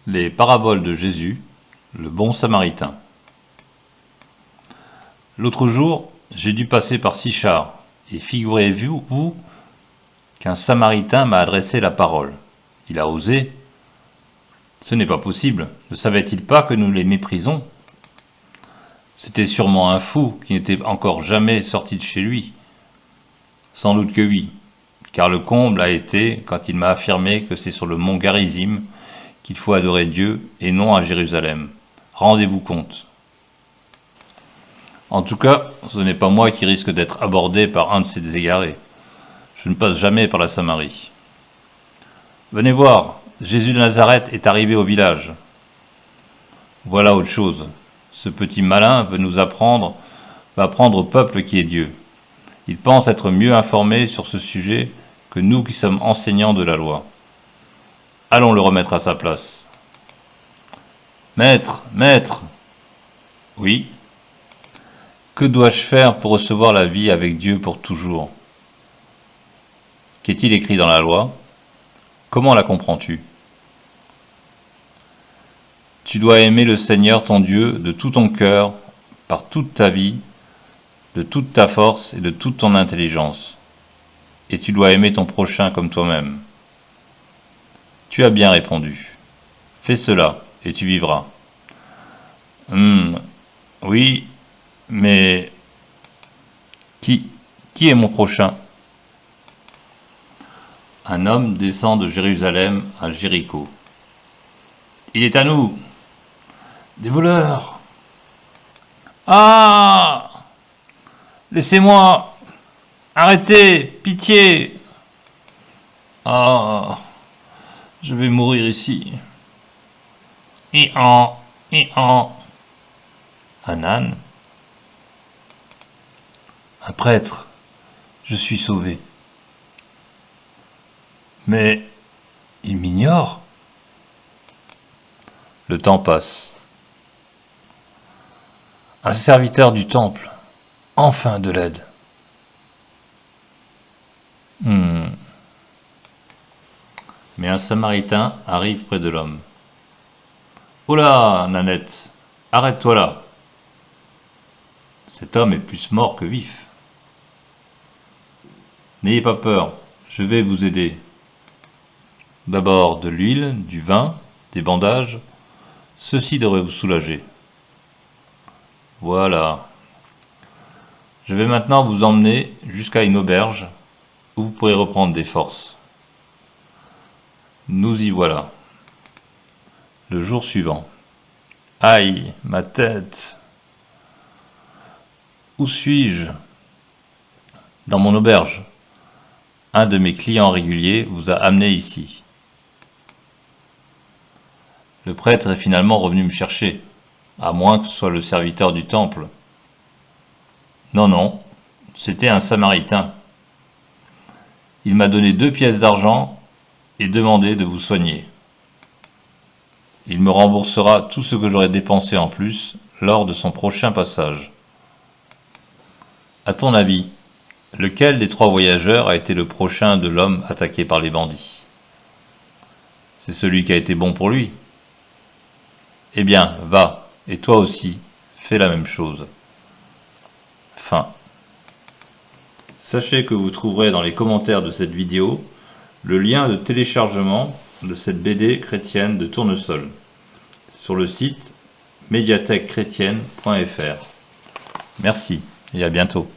Les paraboles de Jésus, le bon samaritain. L'autre jour, j'ai dû passer par Sichard, et figurez-vous qu'un samaritain m'a adressé la parole. Il a osé. Ce n'est pas possible. Ne savait-il pas que nous les méprisons? C'était sûrement un fou qui n'était encore jamais sorti de chez lui. Sans doute que oui, car le comble a été quand il m'a affirmé que c'est sur le mont Garizim qu'il faut adorer Dieu et non à Jérusalem. Rendez-vous compte. En tout cas, ce n'est pas moi qui risque d'être abordé par un de ces égarés. Je ne passe jamais par la Samarie. Venez voir, Jésus de Nazareth est arrivé au village. Voilà autre chose. Ce petit malin va apprendre au peuple qui est Dieu. Il pense être mieux informé sur ce sujet que nous qui sommes enseignants de la loi. Allons le remettre à sa place. Maître, maître. Oui. Que dois-je faire pour recevoir la vie avec Dieu pour toujours? Qu'est-il écrit dans la loi? Comment la comprends-tu? Tu dois aimer le Seigneur ton Dieu de tout ton cœur, par toute ta vie, de toute ta force et de toute ton intelligence. Et tu dois aimer ton prochain comme toi-même. Tu as bien répondu. Fais cela, et tu vivras. Oui, mais qui est mon prochain? Un homme descend de Jérusalem à Jéricho. Il est à nous! Des voleurs! Ah! Laissez-moi! Arrêtez! Pitié! Ah! Je vais mourir ici. Un âne? Un prêtre! Je suis sauvé. Mais il m'ignore. Le temps passe. Un serviteur du temple. Enfin de l'aide. Mais un samaritain arrive près de l'homme. Oh là, Nanette, arrête-toi là. Cet homme est plus mort que vif. N'ayez pas peur, je vais vous aider. D'abord de l'huile, du vin, des bandages. Ceci devrait vous soulager. Voilà. Je vais maintenant vous emmener jusqu'à une auberge où vous pourrez reprendre des forces. Nous y voilà. Le jour suivant. Aïe, ma tête! Où suis-je? Dans mon auberge. Un de mes clients réguliers vous a amené ici. Le prêtre est finalement revenu me chercher, à moins que ce soit le serviteur du temple. Non, non, c'était un samaritain. Il m'a donné 2 pièces d'argent et demandé de vous soigner. Il me remboursera tout ce que j'aurai dépensé en plus lors de son prochain passage. À ton avis, lequel des 3 voyageurs a été le prochain de l'homme attaqué par les bandits? C'est celui qui a été bon pour lui. Eh bien, va, et toi aussi, fais la même chose. Fin. Sachez que vous trouverez dans les commentaires de cette vidéo le lien de téléchargement de cette BD chrétienne de Tournesol sur le site médiathèquechrétienne.fr. Merci et à bientôt.